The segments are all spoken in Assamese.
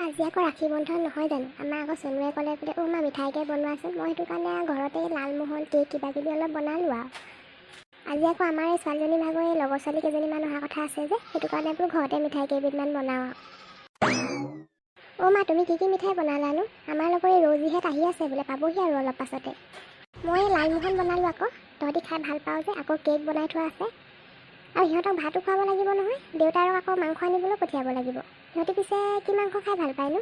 আজি আকৌ ৰাখি বন্ধন নহয় জানো? আমাৰ আকৌ চনুৱে ক'লে বোলে মা মিঠাইকে বনোৱাচোন। মই সেইটো কাৰণে ঘৰতে লালমোহন কেক কিবাকিবি অলপ বনালোঁ আৰু। আজি আকৌ আমাৰ এই ছোৱালীজনীৰ ভাগৰ এই লগৰ ছোৱালী কেইজনীমান অহা কথা আছে যে, সেইটো কাৰণে বোলো ঘৰতে মিঠাই কেইবিধমান বনাওঁ আৰু। মা তুমি কি কি মিঠাই বনালানো? আমাৰ লগৰ এই ৰৌজিহঁত আহি আছে বোলে, পাবহি আৰু অলপ পাছতে। মই লালমোহন বনালোঁ আকৌ, তহঁতি খাই ভাল পাওঁ যে, আকৌ কেক বনাই থোৱা আছে। আৰু সিহঁতক ভাতো খুৱাব লাগিব নহয়, দেউতাৰক আকৌ মাংস আনিবলৈ পঠিয়াব লাগিব। সিহঁতি পিছে কি মাংস খাই ভাল পায়নো?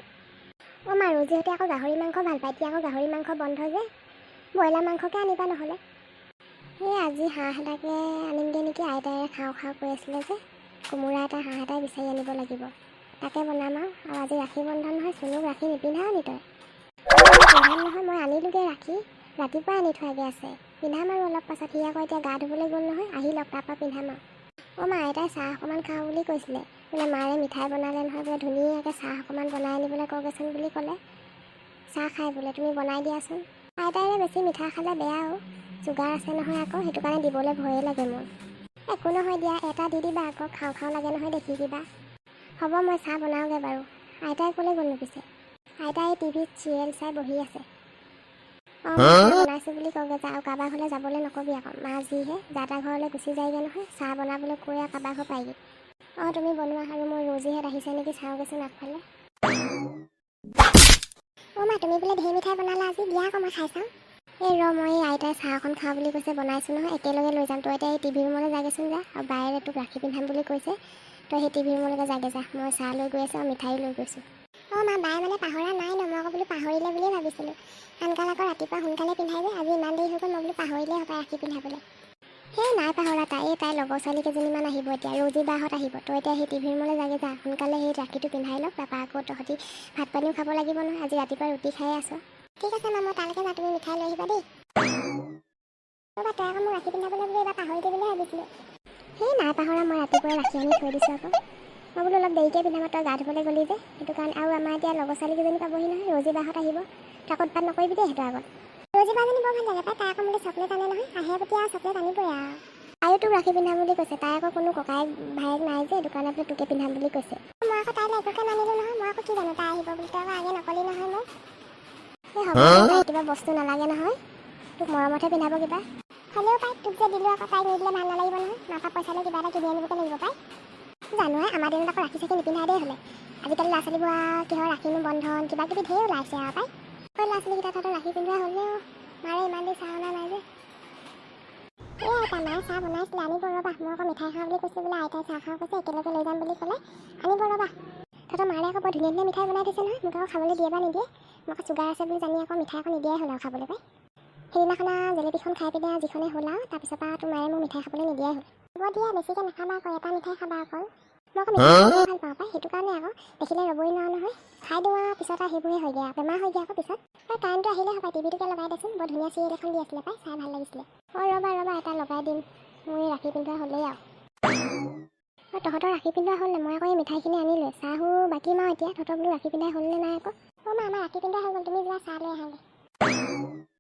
মা ৰৌজিহঁতে আকৌ গাহৰি মাংস ভাল পায়, এতিয়া আকৌ গাহৰি মাংস বন্ধ যে, ব্ৰইলাৰ মাংসকে আনিবা নহ'লে। সেই আজি হাঁহ এটাকে আনিমগৈ নেকি, আইতাই খাওঁ কৈ আছিলে যে, কোমোৰা এটা হাঁহ এটাই বিচাৰি আনিব লাগিব, তাকে বনাম আৰু আজি ৰাখি বন্ধন নহয়, চনুক ৰাখি নিপিন্ধাও নি তই? পিন্ধাম নহয়, মই আনিলোগৈ ৰাখি, ৰাতিপুৱা আনি থোৱাগৈ আছে, পিন্ধাম আৰু অলপ পাছত। সি আকৌ এতিয়া গা ধুবলৈ গ'ল নহয়, আহি লওক তাৰপৰা পিন্ধাম আৰু। মা আইতাই চাহ অকণমান খাওঁ বুলি কৈছিলে, বোলে মাৰে মিঠাই বনালে নহয়, বোলে ধুনীয়াকৈ চাহ অকণমান বনাই আনিবলৈ কওঁগৈচোন বুলি ক'লে। চাহ খাই বোলে, তুমি বনাই দিয়াচোন। আইতাই বেছি মিঠা খালে বেয়াও, চুগাৰ আছে নহয় আকৌ, সেইটো কাৰণে দিবলৈ ভয়ে লাগে মোৰ। একো নহয় দিয়া, এটা দি দিবা আকৌ, খাওঁ লাগে নহয় দেখি কিবা। হ'ব মই চাহ বনাওঁগৈ বাৰু। আইতাই ক'লৈ গ'লনো পিছে? আইতাই টিভিত চিৰিয়েল চাই বহি আছে। বনাইছোঁ বুলি কওঁগৈ যা, আৰু কাৰোবাৰ ঘৰলৈ যাবলৈ নকবি আকৌ, মা যিহে যা তাৰ ঘৰলৈ গুচি যায়গৈ নহয়, চাহ বনাবলৈ কৈ আৰু কাৰোবাৰ ঘৰ পায়গৈ। তুমি বনোৱা, আৰু মই ৰৌজিহঁত আহিছে নেকি চাওঁগৈচোন আগফালে। মা তুমি বোলে ঢেৰ মিঠাই বনালা আজি, দিয়া আকৌ মই খাই চাওঁ। মই আইতাই চাহ অকণ খাওঁ বুলি কৈছে, বনাইছোঁ নহয়, একেলগে লৈ যাম। তই এতিয়া এই টিভি ৰুমলৈ যাগৈচোন যা, আৰু বায়ে তোক ৰাখি পিন্ধাম বুলি কৈছে, তই সেই টিভি ৰুমলৈকে যাগৈ যা, মই চাহ লৈ গৈ আছোঁ আৰু মিঠাইও লৈ গৈছোঁ। মা বায়ে মানে পাহৰা নাই ন? মই আকৌ বোলো পাহৰিলে বুলিয়ে ভাবিছিলোঁ। আনকাল আকৌ ৰাতিপুৱা সোনকালে পিন্ধাই যে, আজি ইমান দেৰি হৈ গ'ল, মই বোলো পাহৰিলেই হ'ব ৰাখি পিন্ধাবলৈ। সেই নাই পাহৰা, তাইৰ লগৰ ছোৱালী কেইজনীমান আহিব এতিয়া, ৰৌজি বাহঁত আহিব। তই এতিয়া সেই টিভি ৰুমলৈ যাগৈ যা, সোনকালে সেই ৰাখিটো পিন্ধাই লওক, তাৰপৰা আকৌ তহঁতি ভাত পানীও খাব লাগিব নহয়, আজি ৰাতিপুৱা ৰুটি খায়ে আছোঁ। ঠিক আছে মা, মই তালৈকে যাওঁ, তুমি মিঠাই লৈ আহিবা দেই। তই আকৌ মোক ৰাখি পিন্ধাবলৈ বুলি এইবাৰ পাহৰিলি বুলি ভাবিছিলোঁ। সেই নাই পাহৰা, মই ৰাতিপুৱাই ৰাখি আনি থৈ দিছোঁ আকৌ। মই বোলো অলপ দেৰিকৈ পিন্ধাম, তই গা ধুবলৈ গ'লি যে, সেইটো কাৰণে। আৰু আমাৰ এতিয়া লগৰ ছোৱালী কেইজনী পাবহি নহয়, ৰৌজি বাহঁত আহিব, তই উৎপাত নকৰিবি দেই সিহঁতৰ আগত। ৰৌজি বাজনী বৰ ভাল লাগে পাই, তাই আকৌ মোলৈ চকলেট আনে নহয়, আহে প্ৰতি আৰু চকলেট আনিবই আৰু। তাইও তোক ৰাখি পিন্ধাম বুলি কৈছে, তাই আকৌ কোনো ককায়েক ভায়েক নাই যে, সেইটো কাৰণে বোলে তোকে পিন্ধাম বুলি কৈছে। মই আকৌ তাইলৈ একোকে নানিলোঁ নহয়, মই আকৌ কি জানো তাই আহিব বুলি, তই আকৌ আগে নকলি নহয় মোক। সেই হ'ব তাইক কিবা বস্তু নালাগে নহয়, তোক মৰমতহে পিন্ধাব কিবা। হ'লেও পাই তোক যে দিলোঁ আকৌ, তাইক নিদিলে ভাল নালাগিব নহয়, মাৰ পৰা পইচা লৈ কিবা এটা কিনি আনিবকে লাগিব পাই। জানোৱে আমাৰ দিনত আকৌ ৰাখি চাখি নিপিন্ধাই দেই হ'লে। আজিকালি ল'ৰা ছোৱালীবোৰ কিহৰ ৰাখিনো বন্ধন কিবা কিবি ঢেৰ ওলাইছে আৰু পাই। ল'ৰা ছোৱালীকেইটা তহঁতৰ ৰাখি পিন্ধোৱা হ'লেও মাৰে ইমান দেৰি চাহ অনা নাই যে। আইতা মায়ে চাহ বনাইছিলে, আনিব ৰ'বা। মই আকৌ মিঠাই খাওঁ বুলি কৈছোঁ বোলে, আইতাই চাহ খাওঁ কৈছে, একেলগে লৈ যাম বুলি ক'লে, আনিব ৰ'বা। তহঁতৰ মাৰে আকৌ বৰ ধুনীয়া ধুনীয়া মিঠাই বনাই থৈছে নহয়, মোক আকৌ খাবলৈ দিয়ে বা নিদিয়ে। মই আকৌ চুগাৰ আছে বুলি জানি আকৌ মিঠাই আকৌ নিদিয়াই হ'ল আৰু খাবলৈ পাই। সেইদিনাখন জেলেপীখন খাই পিনে যিখনে হ'ল আৰু, তাৰপিছৰ পৰা তোৰ মায়ে মোক মিঠাই খাবলৈ নিদিয়াই হ'ল। হ'ব দিয়া, বেছিকৈ নাখাবা আকৌ, এটা মিঠাই খাবা অকল। মই আকৌ মিঠাই খাই ভাল পাওঁ পাই, সেইটো কাৰণে আকৌ দেখিলে ৰ'বই নোৱাৰো নহয়, খাই দিওঁ আৰু পিছত আৰু সেইবোৰহে হয়গৈ আৰু, বেমাৰ হয়গৈ আকৌ পিছত। কাৰেণ্টটো আহিলে হ'ব, টিভিটোকে লগাই দেচোন, বৰ ধুনীয়া চিৰিয়েল এখন দি আছিলে পাই, চাই ভাল লাগিছিলে। ৰ'বা এটা লগাই দিম, মোৰ ৰাখি পিন্ধোৱা হ'লেই আৰু। তহঁতৰ ৰাখি পিন্ধোৱা হ'ল নে? মই আকৌ এই মিঠাইখিনি আনিলোঁ, চাহো বাকী মাৰো এতিয়া, তহঁতৰ বোলো ৰাখি পিন্ধাই হ'লনে নাই আকৌ। মা আমাৰ ৰাখি পিন্ধোৱা হৈ গ'ল, তুমি যোৱা চাহ লৈ আহাগৈ।